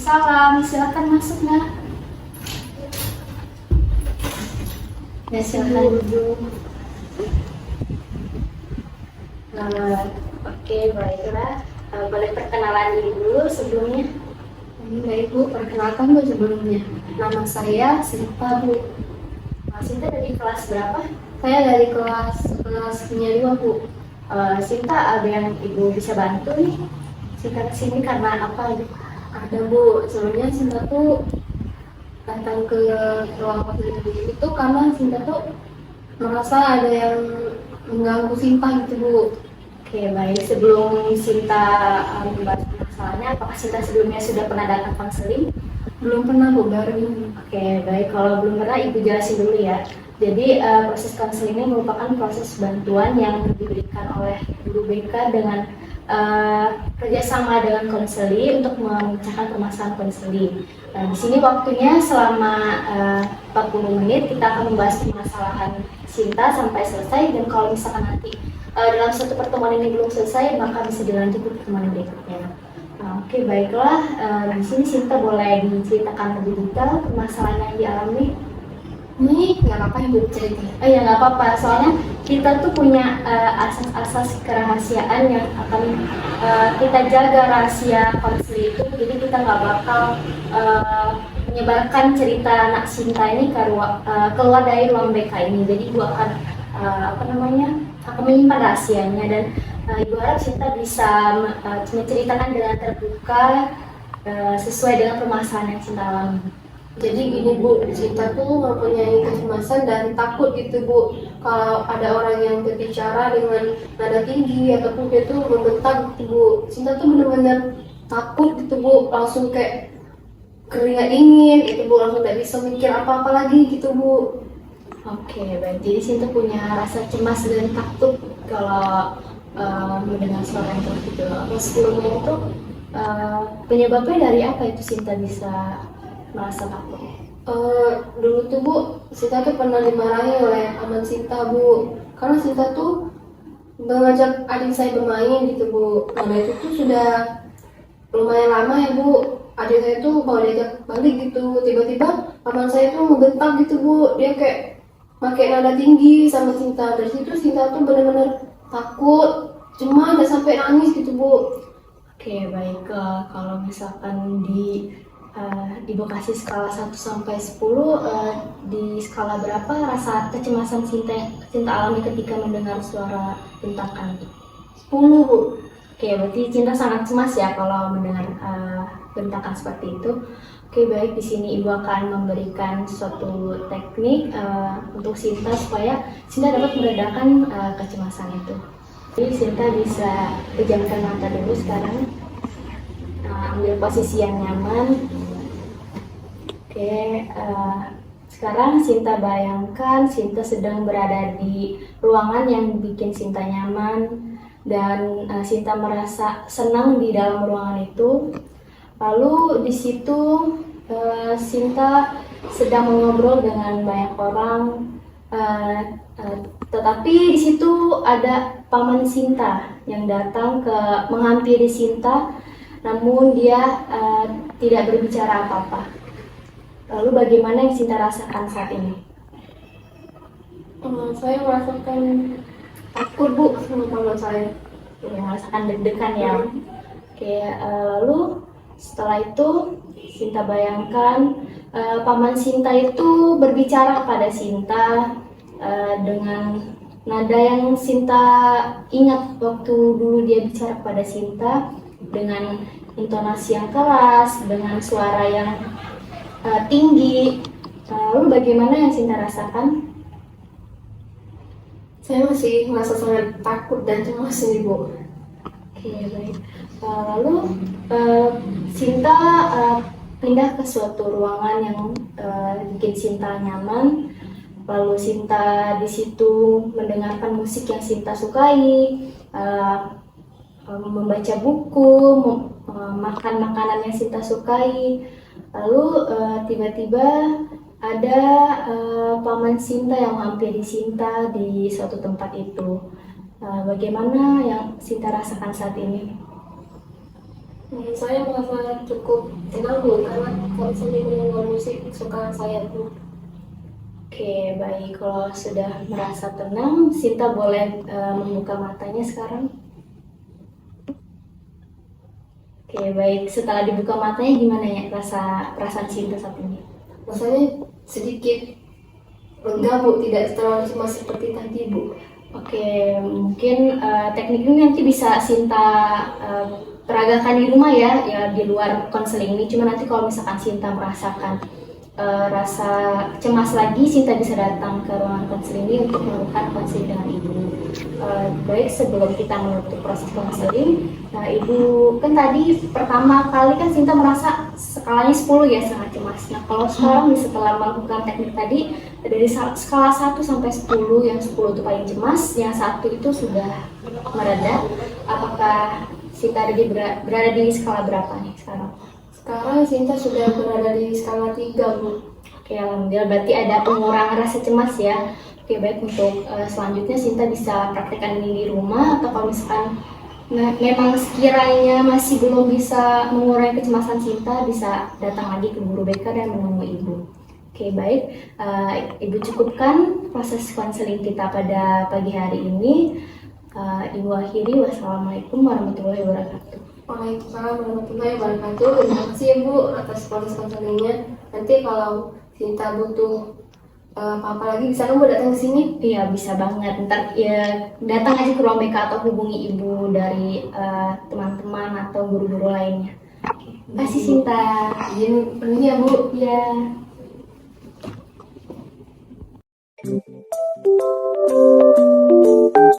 Waalaikumsalam, silakan masuk nak. Ya silakan duduk. Oke, baiklah. Boleh perkenalan diri dulu sebelumnya? Baik Bu, perkenalkan Bu sebelumnya. Nama saya Sinta Bu. Sinta dari kelas berapa? Saya dari kelas punya 2 Bu. Sinta, ada yang ibu bisa bantu nih? Sinta kesini karena apa? Ada Bu, sebelumnya Sinta tuh datang ke ruang fasilitas itu karena Sinta tuh merasa ada yang mengganggu Sinta gitu Bu. Oke, baik. Sebelum Sinta membahas masalahnya, apakah Sinta sebelumnya sudah pernah datang konseling? Belum pernah Bu, baru ini. Oke, baik. Kalau belum pernah, Ibu jelasin dulu ya. Jadi, proses konseling ini merupakan proses bantuan yang diberikan oleh guru BK dengan kerjasama dengan konseli untuk memecahkan permasalahan konseli. Di sini waktunya selama 40 menit kita akan membahas permasalahan Sinta sampai selesai, dan kalau misalkan nanti dalam satu pertemuan ini belum selesai, maka bisa dilanjut ke pertemuan berikutnya. Oke, baiklah. Di sini Sinta boleh diceritakan lebih detail permasalahan yang dialami. Ini nggak apa-apa ya Bu cerita? Ya nggak apa-apa, soalnya kita tuh punya asas-asas kerahasiaan yang akan kita jaga rahasia konseli itu. Jadi kita nggak bakal menyebarkan cerita anak Sinta ini keluar dari ruang BK ini. Jadi Ibu akan akan menyimpan rahasianya, dan Ibu harap Sinta bisa menceritakan dengan terbuka sesuai dengan permasalahan yang Sinta alami. Jadi gini Bu, Sinta tuh mempunyai kecemasan dan takut gitu Bu, kalau ada orang yang berbicara dengan nada tinggi ataupun dia tuh membentak gitu Bu. Sinta tuh benar-benar takut gitu Bu, langsung kayak keringat dingin gitu Bu, langsung gak bisa mikir apa-apa lagi gitu Bu. Oke, baik. Jadi Sinta punya rasa cemas dan takut kalau mendengar suara yang seperti itu. Sebelumnya itu penyebabnya dari apa itu Sinta bisa merasa takut? Dulu tuh Bu, Sinta tuh pernah dimarahi oleh paman Sinta Bu, karena Sinta tuh mengajak adik saya bermain gitu Bu. Nah itu tuh sudah lumayan lama ya Bu, adik saya tuh mau diajak balik gitu, tiba-tiba paman saya tuh membentak gitu Bu, dia kayak pakai nada tinggi sama Sinta. Dari situ Sinta tuh benar-benar takut, cuma udah sampai nangis gitu Bu. Oke, baik. Kalau misalkan Ibu kasih skala 1 sampai 10, di skala berapa rasa kecemasan Sinta alami ketika mendengar suara bentakan? 10 Bu. Oke, berarti Sinta sangat cemas ya kalau mendengar bentakan seperti itu. Oke, baik. Di sini Ibu akan memberikan suatu teknik untuk Sinta supaya Sinta dapat meredakan kecemasan itu. Jadi Sinta bisa pejamkan mata dulu sekarang. Ambil posisi yang nyaman. Oke, sekarang Sinta bayangkan Sinta sedang berada di ruangan yang bikin Sinta nyaman, dan Sinta merasa senang di dalam ruangan itu. Lalu di situ Sinta sedang mengobrol dengan banyak orang, tetapi di situ ada paman Sinta yang datang menghampiri Sinta, namun dia tidak berbicara apa-apa. Lalu bagaimana yang Sinta rasakan saat ini? Saya merasakan takut Bu sama paman saya. Ya, merasakan deg-degan ya. Oke, lalu setelah itu Sinta bayangkan paman Sinta itu berbicara kepada Sinta dengan nada yang Sinta ingat waktu dulu dia bicara kepada Sinta, dengan intonasi yang keras, dengan suara yang tinggi. Lalu bagaimana yang Sinta rasakan? Saya masih merasa sangat takut dan cemas nih Bu. Oke, baik. Lalu Sinta pindah ke suatu ruangan yang bikin Sinta nyaman. Lalu Sinta di situ mendengarkan musik yang Sinta sukai, membaca buku, makan makanan yang Sinta sukai. Lalu tiba-tiba ada paman Sinta yang menghampiri Sinta di suatu tempat itu. Bagaimana yang Sinta rasakan saat ini? Saya merasa cukup tenang Bu, karena konseling dengan musik suka saya Bu. Oke, baik. Kalau sudah merasa tenang, Sinta boleh membuka matanya sekarang. Oke, baik. Setelah dibuka matanya, gimana ya perasaan Sinta saat ini? Rasanya sedikit lega Bu, tidak terlalu cemas seperti tadi Bu. Oke, mungkin teknik ini nanti bisa Sinta peragakan di rumah ya di luar konseling ini. Cuma nanti kalau misalkan Sinta merasakan rasa cemas lagi, Sinta bisa datang ke ruangan konseling ini untuk melakukan konseling dengan Ibu. Baik, sebelum kita menutup proses konseling, nah Ibu kan tadi pertama kali kan Sinta merasa skalanya 10 ya, sangat cemas. Nah kalau sekarang setelah melakukan teknik tadi, dari skala 1 sampai 10, yang 10 itu paling cemas, yang 1 itu sudah mereda. Apakah Sinta berada di skala berapa nih sekarang? Sekarang Sinta sudah berada di skala 3 Bu. Oke, alhamdulillah berarti ada pengurangan rasa cemas ya. Oke, baik, untuk selanjutnya Sinta bisa praktekkan ini di rumah, atau kalau misalkan memang sekiranya masih belum bisa mengurangi kecemasan Sinta, bisa datang lagi ke guru BK dan menemui Ibu. Oke, baik. Ibu cukupkan proses konseling kita pada pagi hari ini. Ibu akhiri, wassalamualaikum warahmatullahi wabarakatuh. Waalaikumsalam warahmatullahi wabarakatuh. Terima kasih ya Bu atas proses konselingnya. Nanti kalau Sinta butuh apa-apa lagi bisa kamu datang ke sini. Iya, bisa banget. Ntar ya datang aja ke ruang BK atau hubungi Ibu dari teman-teman atau guru-guru lainnya. Oke. Terima kasih Sinta. Izin pergi ya Bu. Ya.